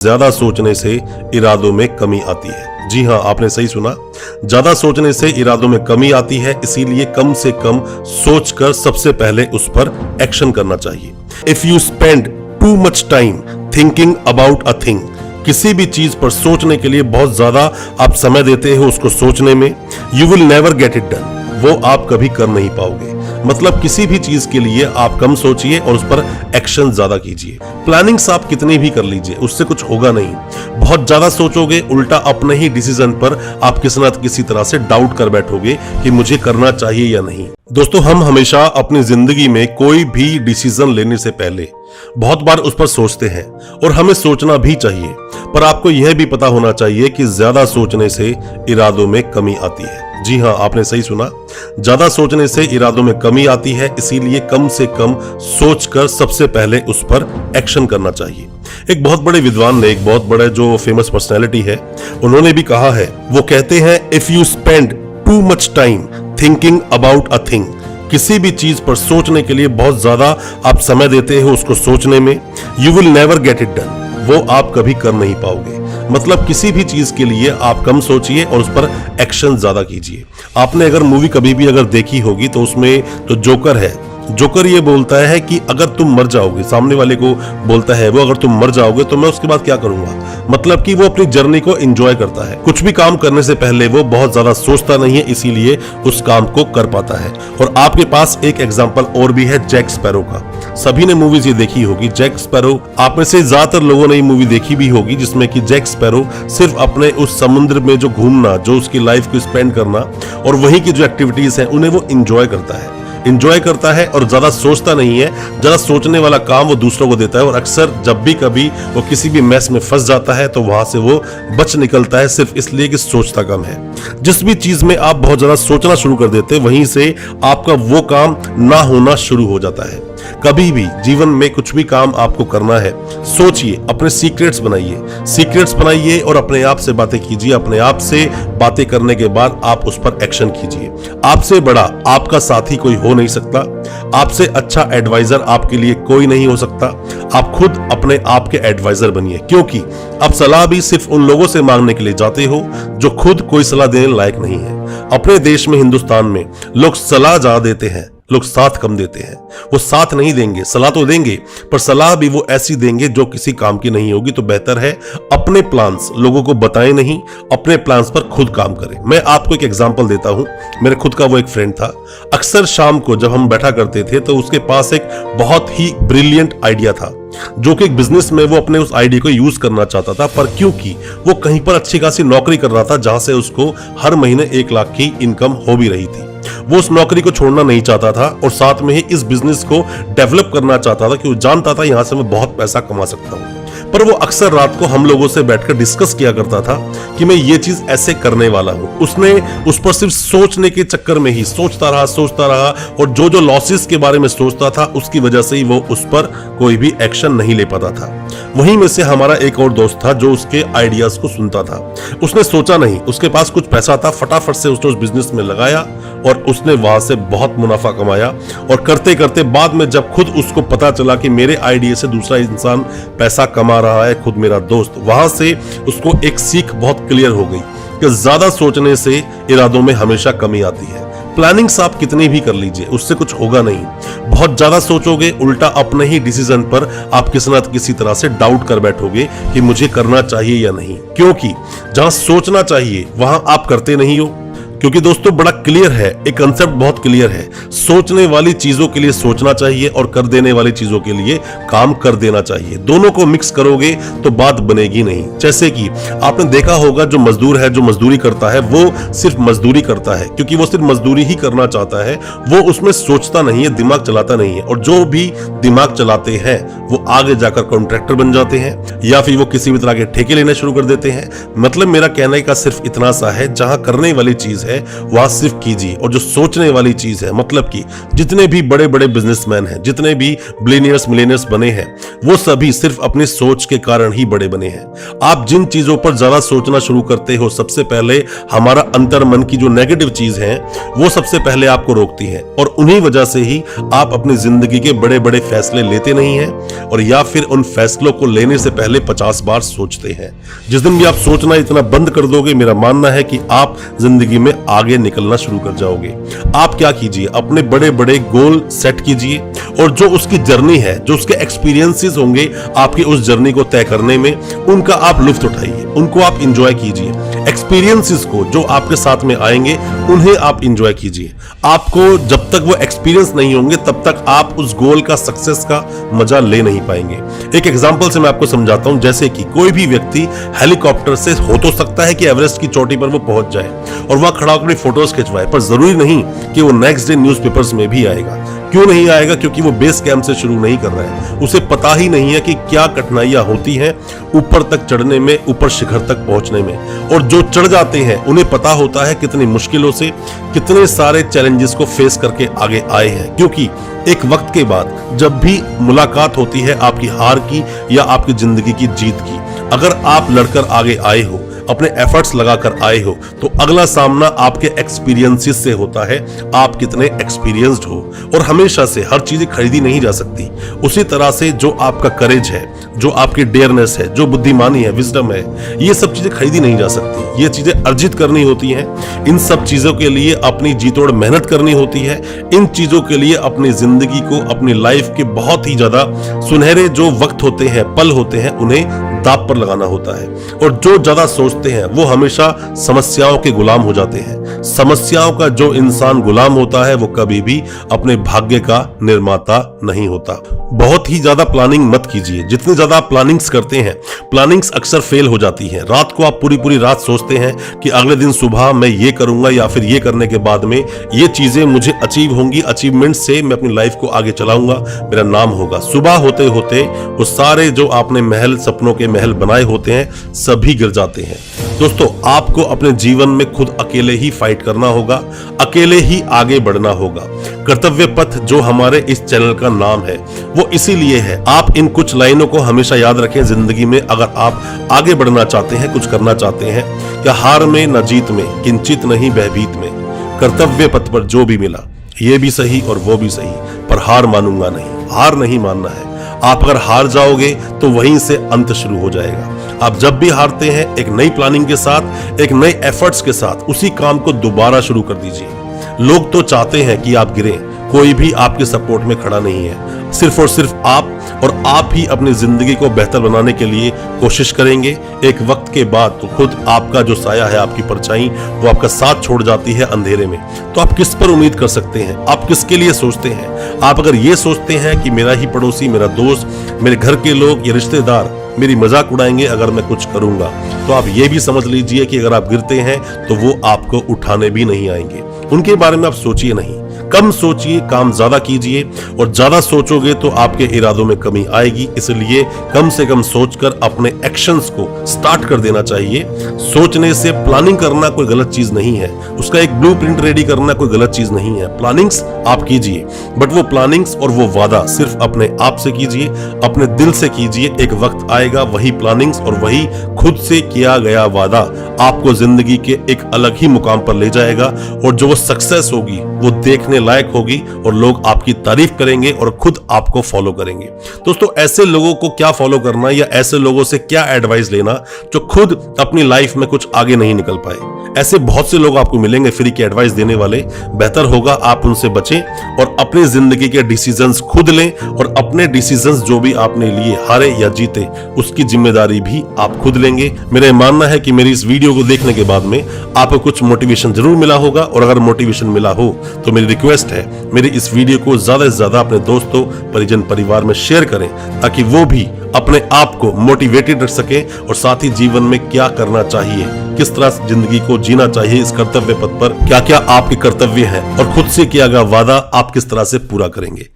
ज्यादा सोचने से इरादों में कमी आती है। जी हाँ, आपने सही सुना। ज्यादा सोचने से इरादों में कमी आती है, इसीलिए कम से कम सोचकर सबसे पहले उस पर एक्शन करना चाहिए। If you spend too much time thinking about a thing, किसी भी चीज पर सोचने के लिए बहुत ज्यादा आप समय देते हो उसको सोचने में, you will never get it done, वो आप कभी कर नहीं पाओगे। मतलब किसी भी चीज के लिए आप कम सोचिए और उस पर एक्शन ज्यादा कीजिए। प्लानिंग्स आप कितनी भी कर लीजिए, उससे कुछ होगा नहीं। बहुत ज्यादा सोचोगे, उल्टा अपने ही डिसीजन पर आप किसी न किसी तरह से डाउट कर बैठोगे कि मुझे करना चाहिए या नहीं। दोस्तों, हम हमेशा अपनी जिंदगी में कोई भी डिसीजन लेने से पहले बहुत बार उस पर सोचते हैं और हमें सोचना भी चाहिए, पर आपको यह भी पता होना चाहिए कि ज्यादा सोचने से इरादों में कमी आती है। जी हाँ, आपने सही सुना। ज्यादा सोचने से इरादों में कमी आती है, इसीलिए कम से कम सोचकर सबसे पहले उस पर एक्शन करना चाहिए। एक बहुत बड़े विद्वान ने, एक बहुत बड़े जो फेमस पर्सनैलिटी है, उन्होंने भी कहा है, वो कहते हैं, if you spend too much time thinking about a thing, किसी भी चीज पर सोचने के लिए बहुत ज्यादा आप समय देते हो उसको सोचने में, you will never get it done, वो आप कभी कर नहीं पाओगे। मतलब किसी भी चीज के लिए आप कम सोचिए और उस पर एक्शन ज्यादा कीजिए। आपने अगर मूवी कभी भी अगर देखी होगी तो उसमें तो जोकर है, जोकर ये बोलता है कि अगर तुम मर जाओगे, सामने वाले को बोलता है वो, अगर तुम मर जाओगे तो मैं उसके बाद क्या करूंगा। मतलब कि वो अपनी जर्नी को एंजॉय करता है। कुछ भी काम करने से पहले वो बहुत ज्यादा सोचता नहीं है, इसीलिए उस काम को कर पाता है। और आपके पास एक एग्जांपल और भी है, जैक स्पैरो का। सभी ने मूवीज ये देखी होगी। जैक स्पैरो, आप में से ज्यादातर लोगों ने ये मूवी देखी भी होगी, जिसमें कि जैक स्पैरो सिर्फ अपने उस समुद्र में जो घूमना, जो उसकी लाइफ को स्पेंड करना और वहीं की जो एक्टिविटीज है उन्हें वो एंजॉय करता है और ज्यादा सोचता नहीं है। ज्यादा सोचने वाला काम वो दूसरों को देता है और अक्सर जब भी कभी वो किसी भी मैस में फंस जाता है तो वहां से वो बच निकलता है, सिर्फ इसलिए कि सोचता कम है। जिस भी चीज में आप बहुत ज्यादा सोचना शुरू कर देते हैं, वहीं से आपका वो काम ना होना शुरू हो जाता है। कभी भी जीवन में कुछ भी काम आपको करना है, सोचिए, अपने सीक्रेट्स बनाइए और अपने आप से बातें कीजिए। अपने आप से बातें करने के बाद आप उस पर एक्शन कीजिए। आपसे बड़ा आपका साथी कोई हो नहीं सकता, आपसे अच्छा एडवाइजर आपके लिए कोई नहीं हो सकता। आप खुद अपने आप के एडवाइजर बनिए, क्योंकि आप सलाह भी सिर्फ उन लोगों से मांगने के लिए जाते हो जो खुद कोई सलाह देने लायक नहीं है। अपने देश में, हिंदुस्तान में, लोग सलाह ज्यादा देते हैं, लोग साथ कम देते हैं। वो साथ नहीं देंगे, सलाह तो देंगे, पर सलाह भी वो ऐसी देंगे जो किसी काम की नहीं होगी। तो बेहतर है अपने प्लान्स लोगों को बताएं नहीं, अपने प्लान्स पर खुद काम करें। मैं आपको एक एग्जांपल देता हूं। मेरे खुद का वो एक फ्रेंड था। अक्सर शाम को जब हम बैठा करते थे तो उसके पास एक बहुत ही ब्रिलियंट आइडिया था, जो कि एक बिजनेस में वो अपने उस आइडिया को यूज करना चाहता था, पर क्योंकि वो कहीं पर अच्छी खासी नौकरी कर रहा था जहां से उसको हर महीने 1 लाख की इनकम हो भी रही थी, वो उस नौकरी को छोड़ना नहीं चाहता था और साथ में ही इस बिजनेस को डेवलप करना चाहता था, कि वो जानता था यहां से मैं बहुत पैसा कमा सकता हूं। पर वो अक्सर रात को हम लोगों से बैठकर डिस्कस किया करता था कि मैं ये चीज ऐसे करने वाला हूं। उसने उस पर सिर्फ सोचने के चक्कर में ही सोचता रहा और जो लॉसेस के बारे में सोचता था, उसकी वजह से ही वो उस पर कोई भी एक्शन नहीं ले पाता था। वहीं में से हमारा एक और दोस्त था जो उसके आइडियाज को सुनता था। उसने सोचा नहीं, उसके पास कुछ पैसा था, फटाफट से उसने उस बिजनेस में लगाया और उसने वहां से बहुत मुनाफा कमाया। और करते करते बाद में जब खुद उसको पता चला कि मेरे आइडिया से दूसरा इंसान पैसा कमा रहा है, खुद मेरा दोस्त, वहां से उसको एक सीख बहुत क्लियर हो गई कि ज्यादा सोचने से इरादों में हमेशा कमी आती है। प्लानिंग्स आप कितनी भी कर लीजिए, उससे कुछ होगा नहीं। बहुत ज्यादा सोचोगे, उल्टा अपने ही डिसीजन पर आप किसी न किसी तरह से डाउट कर बैठोगे कि मुझे करना चाहिए या नहीं, क्योंकि जहां सोचना चाहिए वहां आप करते नहीं हो। क्योंकि दोस्तों बड़ा क्लियर है, एक कंसेप्ट बहुत क्लियर है, सोचने वाली चीजों के लिए सोचना चाहिए और कर देने वाली चीजों के लिए काम कर देना चाहिए। दोनों को मिक्स करोगे तो बात बनेगी नहीं। जैसे कि आपने देखा होगा, जो मजदूर है, जो मजदूरी करता है, वो सिर्फ मजदूरी करता है क्योंकि वो सिर्फ मजदूरी ही करना चाहता है, वो उसमें सोचता नहीं है, दिमाग चलाता नहीं है। और जो भी दिमाग चलाते हैं वो आगे जाकर कॉन्ट्रैक्टर बन जाते हैं या फिर वो किसी भी तरह के ठेके लेने शुरू कर देते हैं। मतलब मेरा कहने का सिर्फ इतना सा है, जहां करने वाली चीज है वहां सिर्फ कीजिए। और जो सोचने वाली चीज है, मतलब कि जितने भी बड़े बड़े बिजनेसमैन हैं, जितने भी बिलियनियर्स मिलियनियर्स बने हैं, वो सभी सिर्फ अपनी सोच के कारण ही बड़े बने हैं। आप जिन चीजों पर ज्यादा सोचना शुरू करते हो, सबसे पहले हमारा अंतर मन की जो नेगेटिव चीज है वो सबसे पहले आपको रोकती है, और उन्हीं वजह से ही आप अपनी जिंदगी के बड़े बड़े फैसले लेते नहीं हैं, और या फिर उन फैसलों को लेने से पहले 50 बार सोचते हैं। जिस दिन भी आप सोचना इतना बंद कर दोगे, मेरा मानना है कि आप जिंदगी में आगे निकलना शुरू कर जाओगे। आप क्या कीजिए, अपने बड़े बड़े गोल सेट कीजिए, और जो उसकी जर्नी है, जो उसके एक्सपीरियंसेस होंगे आपकी उस जर्नी को तय करने में, उनका आप लुत्फ उठाइए, उनको आप इंजॉय कीजिए। एक्सपीरियंसेस को जो आपके साथ में आएंगे उन्हें आप इंजॉय कीजिए। आपको जब तक वो एक्सपीरियंस नहीं होंगे तब तक आप उस गोल का, सक्सेस का मजा ले नहीं पाएंगे। एक एग्जांपल से मैं आपको समझाता हूं। जैसे कि कोई भी व्यक्ति हेलीकॉप्टर से हो तो सकता है कि एवरेस्ट की चोटी पर वो पहुंच जाए और वहां खड़ा होकर फोटोज खिंचवाए, पर जरूरी नहीं कि वो नेक्स्ट डे न्यूज़पेपर्स में भी आएगा। क्यों नहीं आएगा? क्योंकि वो बेस कैंप से शुरू नहीं कर रहा है। उसे पता ही नहीं है कि क्या कठिनाइयां होती हैं ऊपर तक चढ़ने में, ऊपर शिखर तक पहुंचने में। और जो चढ़ जाते हैं उन्हें पता होता है कितनी मुश्किलों से, कितने सारे चैलेंजेस को फेस करके आगे आए हैं। क्योंकि एक वक्त के बाद जब भी मुलाकात होती है आपकी हार की या आपकी जिंदगी की जीत की, अगर आप लड़कर आगे आए हो, अपने एफर्ट्स लगाकर आए हो, तो अगला सामना आपके एक्सपीरियंसेस से होता है, आप कितने एक्सपीरियंस्ड हो। और हमेशा से हर चीजें खरीदी नहीं जा सकती। उसी तरह से जो आपका करेज है, जो आपकी डेयरनेस है, जो बुद्धिमानी है, विजडम है, ये सब चीजें खरीदी नहीं जा सकती। ये चीजें अर्जित करनी होती हैं। इन सब चीजों के लिए अपनी जी तोड़ मेहनत करनी होती है। इन चीजों के लिए अपनी जिंदगी को, अपनी लाइफ के बहुत ही ज्यादा सुनहरे जो वक्त होते हैं, पल होते हैं, उन्हें दांव पर लगाना होता है। और जो ज्यादा सोचते हैं वो हमेशा समस्याओं के गुलाम हो जाते हैं। समस्याओं का जो इंसान गुलाम होता है वो कभी भी अपने भाग्य का निर्माता नहीं होता। बहुत ही ज्यादा प्लानिंग मत कीजिए। जितनी ज्यादा आप प्लानिंग्स करते हैं, प्लानिंग्स अक्सर फेल हो जाती हैं। रात को आप पूरी पूरी रात सोचते हैं कि अगले दिन सुबह मैं ये करूंगा, या फिर ये करने के बाद में ये चीजें मुझे अचीव होंगी, अचीवमेंट से मैं अपनी लाइफ को आगे चलाऊंगा, मेरा नाम होगा। सुबह होते होते वो सारे जो आपने महल, सपनों के महल बनाए होते हैं, सभी गिर जाते हैं। दोस्तों, आपको अपने जीवन में खुद अकेले ही फाइट करना होगा, अकेले ही आगे बढ़ना होगा। कर्तव्य पथ जो हमारे इस चैनल का नाम है वो इसीलिए है। आप इन कुछ लाइनों को हमेशा याद रखें जिंदगी में। अगर आप आगे बढ़ना चाहते हैं, कुछ करना चाहते हैं, क्या हार में न जीत में, किंचित नहीं भयभीत में, कर्तव्य पथ पर जो भी मिला, ये भी सही और वो भी सही, पर हार मानूंगा नहीं। हार नहीं मानना है। आप अगर हार जाओगे तो वहीं से अंत शुरू हो जाएगा। आप जब भी हारते हैं, एक नई प्लानिंग के साथ, एक नए एफर्ट्स के साथ उसी काम को दोबारा शुरू कर दीजिए। लोग तो चाहते हैं कि आप गिरें, कोई भी आपके सपोर्ट में खड़ा नहीं है। सिर्फ और सिर्फ आप और आप ही अपनी जिंदगी को बेहतर बनाने के लिए कोशिश करेंगे। एक वक्त के बाद तो खुद आपका जो साया है, आपकी परछाई, वो आपका साथ छोड़ जाती है अंधेरे में। तो आप किस पर उम्मीद कर सकते हैं? आप किसके लिए सोचते हैं? आप अगर ये सोचते हैं कि मेरा ही पड़ोसी, मेरा दोस्त, मेरे घर के लोग या रिश्तेदार मेरी मजाक उड़ाएंगे अगर मैं कुछ करूंगा, तो आप ये भी समझ लीजिए कि अगर आप गिरते हैं तो वो आपको उठाने भी नहीं आएंगे। उनके बारे में आप सोचिए नहीं, कम सोचिए, काम ज्यादा कीजिए। और ज्यादा सोचोगे तो आपके इरादों में कमी आएगी। इसलिए कम से कम सोचकर अपने एक्शंस को स्टार्ट कर देना चाहिए। सोचने से प्लानिंग करना कोई गलत चीज नहीं है, उसका एक ब्लूप्रिंट रेडी करना कोई गलत चीज नहीं है। प्लानिंग्स आप कीजिए, बट वो प्लानिंग्स और वो वादा सिर्फ अपने आप से कीजिए, अपने दिल से कीजिए। एक वक्त आएगा वही प्लानिंग्स और वही खुद से किया गया वादा आपको जिंदगी के एक अलग ही मुकाम पर ले जाएगा। और जो वो सक्सेस होगी वो देखने लायक होगी और लोग आपकी तारीफ करेंगे और खुद आपको फॉलो करेंगे। दोस्तों, ऐसे लोगों को क्या फॉलो करना या ऐसे लोगों से क्या एडवाइस लेना जो खुद अपनी लाइफ में कुछ आगे नहीं निकल पाए? ऐसे बहुत से लोग आपको मिलेंगे फ्री की एडवाइस देने वाले। बेहतर होगा आप उनसे बचें और अपनी जिंदगी के डिसीजंस खुद लें। और अपने डिसीजंस जो भी आपने लिए, हारे या जीते, उसकी जिम्मेदारी भी आप खुद लेंगे। मेरा मानना है कि मेरी इस वीडियो को देखने के बाद में आपको कुछ मोटिवेशन जरूर मिला होगा। और अगर मोटिवेशन मिला हो तो मेरी रिक्वेस्ट है, मेरी इस वीडियो को ज्यादा से ज्यादा अपने दोस्तों, परिजन, परिवार में शेयर करें ताकि वो भी अपने आप को मोटिवेटेड रख सके और साथ ही जीवन में क्या करना चाहिए, किस तरह जिंदगी को जीना चाहिए, इस कर्तव्य पथ पर क्या क्या आपके कर्तव्य हैं और खुद से किया गया वादा आप किस तरह से पूरा करेंगे।